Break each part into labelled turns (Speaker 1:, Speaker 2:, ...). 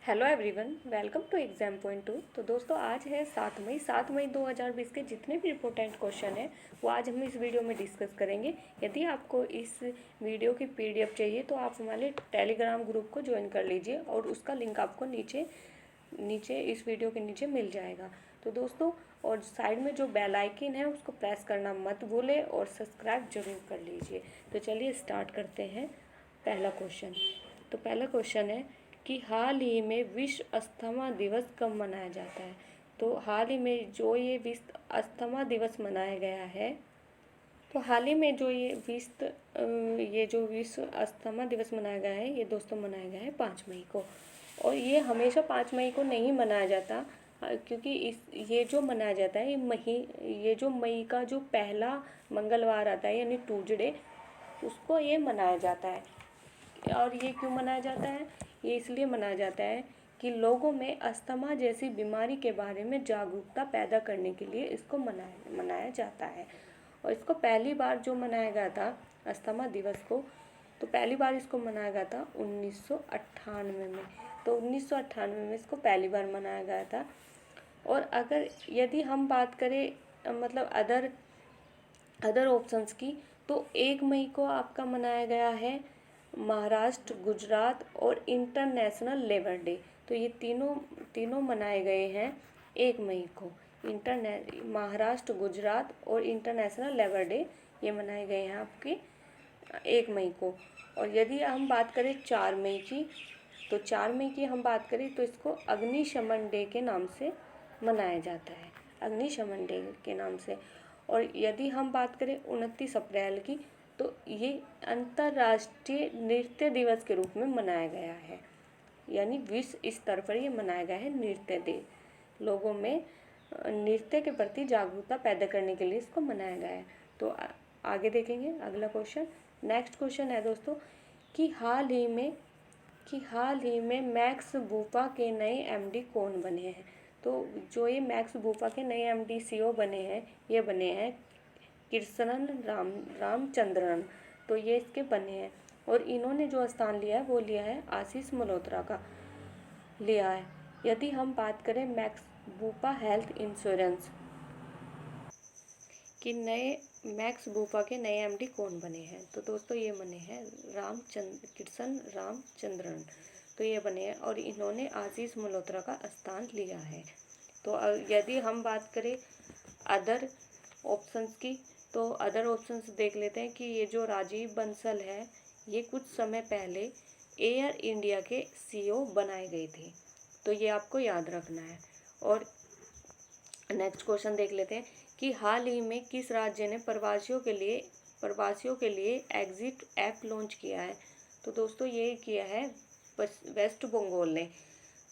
Speaker 1: Hello everyone, welcome to exam point 2। तो दोस्तों आज है 7 मई 2020 के जितने भी इम्पोर्टेंट क्वेश्चन हैं वो आज हम इस वीडियो में डिस्कस करेंगे। यदि आपको इस वीडियो की पीडीएफ चाहिए तो आप हमारे टेलीग्राम ग्रुप को ज्वाइन कर लीजिए और उसका लिंक आपको नीचे नीचे इस वीडियो के नीचे मिल जाएगा। तो दोस्तों, और साइड में जो बेल आइकन है उसको प्रेस करना मत भूलें और सब्सक्राइब जरूर कर लीजिए। तो चलिए स्टार्ट करते हैं पहला क्वेश्चन। तो पहला क्वेश्चन है कि हाल ही में विश्व अस्थमा दिवस कब मनाया जाता है। तो हाल ही में जो ये विश्व अस्थमा दिवस मनाया गया है, तो हाल ही में जो ये जो विश्व अस्थमा दिवस मनाया गया है, ये दोस्तों मनाया गया है 5 मई को। और ये हमेशा 5 मई को नहीं मनाया जाता, क्योंकि ये जो मनाया जाता है ये जो मई का जो पहला मंगलवार आता है यानी ट्यूसडे, उसको ये मनाया जाता है। और ये क्यों मनाया जाता है? ये इसलिए मनाया जाता है कि लोगों में अस्थमा जैसी बीमारी के बारे में जागरूकता पैदा करने के लिए इसको मनाया जाता है। और इसको पहली बार जो मनाया गया था अस्थमा दिवस को, तो पहली बार इसको मनाया गया था 1998 में। तो 1998 में इसको पहली बार मनाया गया था। और अगर यदि हम बात करें मतलब अदर ऑप्शंस की, तो 1 मई को आपका मनाया गया है महाराष्ट्र, गुजरात और इंटरनेशनल लेबर डे। तो ये तीनों मनाए गए हैं 1 मई को। महाराष्ट्र, गुजरात और इंटरनेशनल लेबर डे ये मनाए गए हैं आपके 1 मई को। और यदि हम बात करें 4 मई की, तो 4 मई की हम बात करें तो इसको अग्निशमन डे के नाम से मनाया जाता है, अग्निशमन डे के नाम से। और यदि हम बात करें 29 अप्रैल की, तो ये अंतर्राष्ट्रीय नृत्य दिवस के रूप में मनाया गया है, यानी विश्व स्तर पर ये मनाया गया है नृत्य दिवस। लोगों में नृत्य के प्रति जागरूकता पैदा करने के लिए इसको मनाया गया है। तो आगे देखेंगे अगला क्वेश्चन। नेक्स्ट क्वेश्चन है दोस्तों कि हाल ही में मैक्स बूपा के नए एमडी कौन बने हैं। तो जो ये मैक्स बूपा के नए एमडी सीईओ बने हैं, ये बने हैं कृष्णन रामचंद्रन। तो ये इसके बने हैं। और इन्होंने जो स्थान लिया है वो लिया है आशीष मल्होत्रा का लिया है। यदि हम बात करें मैक्स बूपा हेल्थ इंश्योरेंस कि मैक्स बूपा के नए एमडी कौन बने हैं, तो दोस्तों ये बने हैं कृष्ण रामचंद्रन। तो ये बने हैं और इन्होंने आशीष मल्होत्रा का स्थान लिया है। तो यदि हम बात करें अदर ऑप्शंस की, तो अदर ऑप्शंस देख लेते हैं कि ये जो राजीव बंसल है, ये कुछ समय पहले एयर इंडिया के सीईओ बनाए गए थे। तो ये आपको याद रखना है। और नेक्स्ट क्वेश्चन देख लेते हैं कि हाल ही में किस राज्य ने प्रवासियों के लिए एग्जिट ऐप लॉन्च किया है। तो दोस्तों ये किया है वेस्ट बंगाल ने।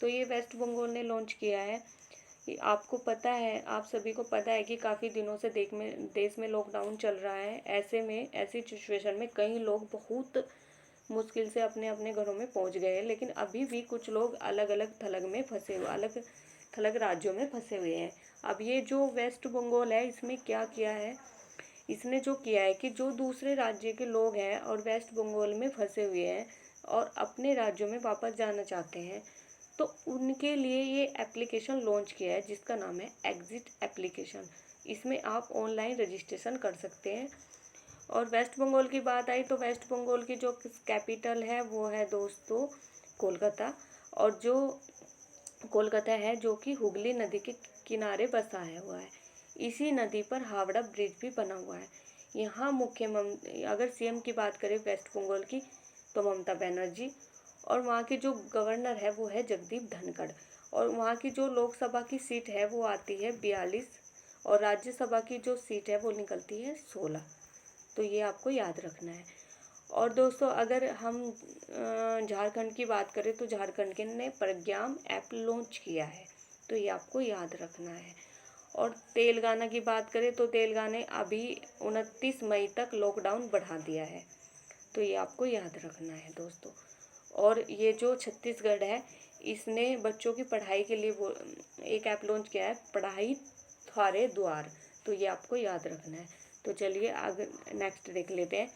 Speaker 1: तो ये वेस्ट बंगाल ने लॉन्च किया है। आपको पता है, आप सभी को पता है कि काफ़ी दिनों से देश में लॉकडाउन चल रहा है। ऐसी सिचुएशन में कई लोग बहुत मुश्किल से अपने अपने घरों में पहुंच गए हैं, लेकिन अभी भी कुछ लोग अलग अलग थलग राज्यों में फंसे हुए हैं। अब ये जो वेस्ट बंगाल है, इसमें क्या किया है, इसने जो किया है कि जो दूसरे राज्य के लोग हैं और वेस्ट बंगाल में फंसे हुए हैं और अपने राज्यों में वापस जाना चाहते हैं, तो उनके लिए ये एप्लीकेशन लॉन्च किया है जिसका नाम है एग्जिट एप्लीकेशन। इसमें आप ऑनलाइन रजिस्ट्रेशन कर सकते हैं। और वेस्ट बंगाल की बात आई तो वेस्ट बंगाल की जो कैपिटल है वो है दोस्तों कोलकाता। और जो कोलकाता है जो कि हुगली नदी के किनारे बसा है हुआ है। इसी नदी पर हावड़ा ब्रिज भी बना हुआ है। यहाँ अगर सीएम की बात करें वेस्ट बंगाल की, तो ममता बनर्जी। और वहाँ के जो गवर्नर है वो है जगदीप धनखड़। और वहाँ की जो लोकसभा की सीट है वो आती है 42 और राज्यसभा की जो सीट है वो निकलती है 16। तो ये आपको याद रखना है। और दोस्तों अगर हम झारखंड की बात करें तो झारखंड के ने प्रज्ञाम ऐप लॉन्च किया है। तो ये आपको याद रखना है। और तेलंगाना की बात करें तो तेलंगाना अभी 29 मई तक लॉकडाउन बढ़ा दिया है। तो ये आपको याद रखना है दोस्तों। और ये जो छत्तीसगढ़ है, इसने बच्चों की पढ़ाई के लिए वो एक ऐप लॉन्च किया है, पढ़ाई थारे द्वार। तो ये आपको याद रखना है। तो चलिए आगे नेक्स्ट देख लेते हैं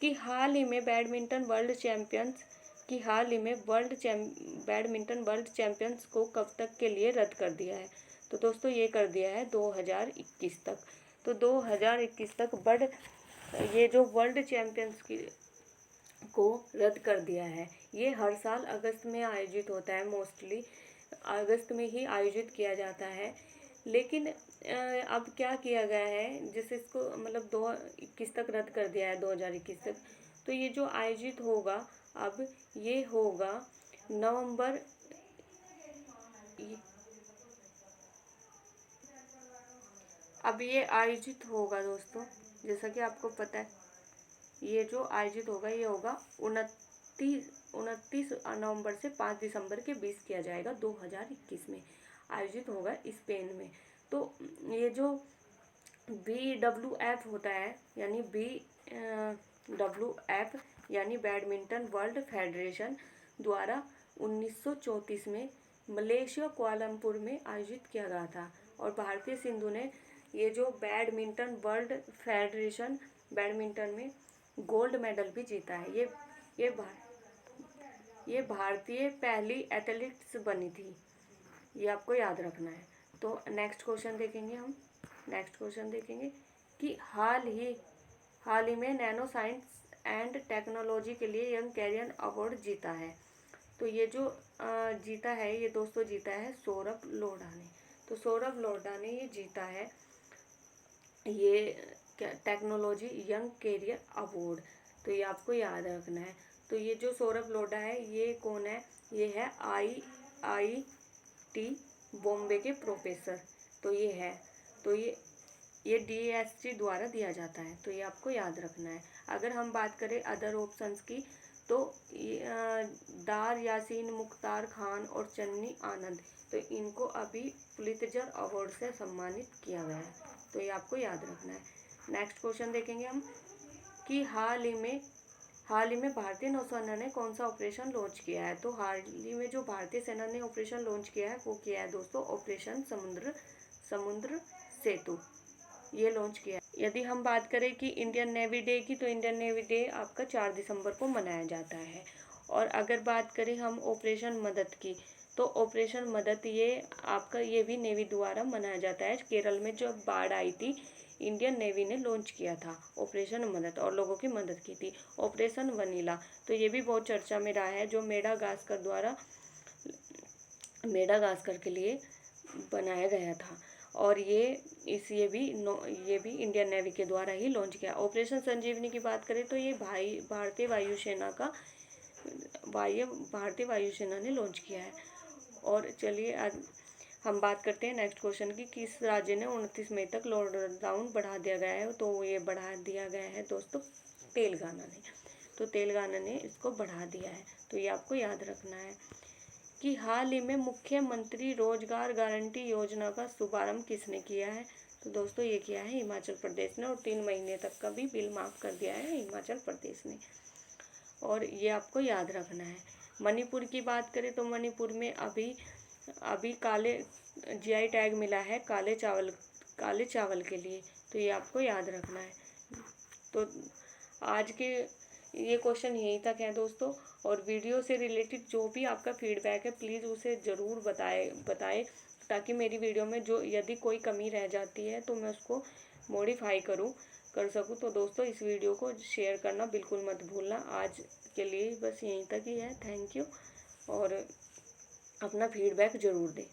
Speaker 1: कि हाल ही में बैडमिंटन वर्ल्ड चैंपियंस कि हाल ही में बैडमिंटन वर्ल्ड चैंपियंस को कब तक के लिए रद्द कर दिया है। तो दोस्तों ये कर दिया है 2021 तक। तो 2021 तक ये जो वर्ल्ड चैंपियंस की को रद्द कर दिया है। ये हर साल अगस्त में आयोजित होता है, मोस्टली अगस्त में ही आयोजित किया जाता है। लेकिन अब क्या किया गया है, जिससे इसको मतलब 2021 तक रद्द कर दिया है, 2021 तक। तो ये जो आयोजित होगा अब, ये होगा नवंबर, अब ये आयोजित होगा दोस्तों, जैसा कि आपको पता है, ये जो आयोजित होगा ये होगा 29 नवंबर से 5 दिसंबर के बीच किया जाएगा। 2021 में आयोजित होगा स्पेन में। तो ये जो BWF होता है, यानी BWF यानी बैडमिंटन वर्ल्ड फेडरेशन द्वारा 1934 में मलेशिया कुआलालंपुर में आयोजित किया गया था। और भारतीय सिंधु ने ये जो बैडमिंटन वर्ल्ड फेडरेशन बैडमिंटन में गोल्ड मेडल भी जीता है। ये भारतीय पहली एथलीट्स बनी थी, ये आपको याद रखना है। तो नेक्स्ट क्वेश्चन देखेंगे कि हाल ही में नैनो साइंस एंड टेक्नोलॉजी के लिए यंग कैरियर अवार्ड जीता है। तो ये जो जीता है, ये दोस्तों जीता है सौरभ लोढ़ा ने। तो सौरभ लोढ़ा ने ये जीता है ये टेक्नोलॉजी यंग कैरियर अवार्ड। तो ये आपको याद रखना है। तो ये जो सौरभ लोढ़ा है, ये कौन है? ये है IIT बॉम्बे के प्रोफेसर। तो ये है, तो ये DSC द्वारा दिया जाता है। तो ये आपको याद रखना है। अगर हम बात करें अदर ऑप्शंस की, तो दार यासीन, मुख्तार खान और चन्नी आनंद, तो इनको अभी पुलित्जर अवार्ड से सम्मानित किया गया है। तो ये आपको याद रखना है। नेक्स्ट क्वेश्चन देखेंगे हम कि हाल ही में भारतीय नौसेना ने कौन सा ऑपरेशन लॉन्च किया है। तो हाल ही में जो भारतीय सेना ने ऑपरेशन लॉन्च किया है, वो किया है दोस्तों ऑपरेशन समुद्र सेतु, ये लॉन्च किया है। यदि हम बात करें कि इंडियन नेवी डे की, तो इंडियन नेवी डे आपका 4 दिसंबर को मनाया जाता है। और अगर बात करें हम ऑपरेशन मदद की, तो ऑपरेशन मदद ये भी नेवी द्वारा मनाया जाता है। केरल में जब बाढ़ आई थी, इंडियन नेवी ने लॉन्च किया था ऑपरेशन मदद और लोगों की मदद की थी। ऑपरेशन वनीला, तो ये भी बहुत चर्चा में रहा है, जो मेडागास्कर के लिए बनाया गया था। और ये भी इंडियन नेवी के द्वारा ही लॉन्च किया। ऑपरेशन संजीवनी की बात करें, तो ये भारतीय वायुसेना ने लॉन्च किया है। और चलिए आज हम बात करते हैं नेक्स्ट क्वेश्चन की, किस राज्य ने 29 मई तक लॉकडाउन बढ़ा दिया गया है। तो ये बढ़ा दिया गया है दोस्तों तेलंगाना ने। तो तेलंगाना ने इसको बढ़ा दिया है। तो ये आपको याद रखना है कि हाल ही में मुख्यमंत्री रोजगार गारंटी योजना का शुभारंभ किसने किया है। तो दोस्तों ये किया है हिमाचल प्रदेश ने, और 3 महीने तक का भी बिल माफ़ कर दिया है हिमाचल प्रदेश ने। और ये आपको याद रखना है। मणिपुर की बात करें, तो मणिपुर में अभी काले GI टैग मिला है काले चावल के लिए। तो ये आपको याद रखना है। तो आज के ये क्वेश्चन यहीं तक है दोस्तों। और वीडियो से रिलेटेड जो भी आपका फीडबैक है, प्लीज़ उसे ज़रूर बताएं, ताकि मेरी वीडियो में जो यदि कोई कमी रह जाती है तो मैं उसको मॉडिफाई कर सकूं। तो दोस्तों इस वीडियो को शेयर करना बिल्कुल मत भूलना। आज के लिए बस यहीं तक ही है। थैंक यू, और अपना फीडबैक ज़रूर दें।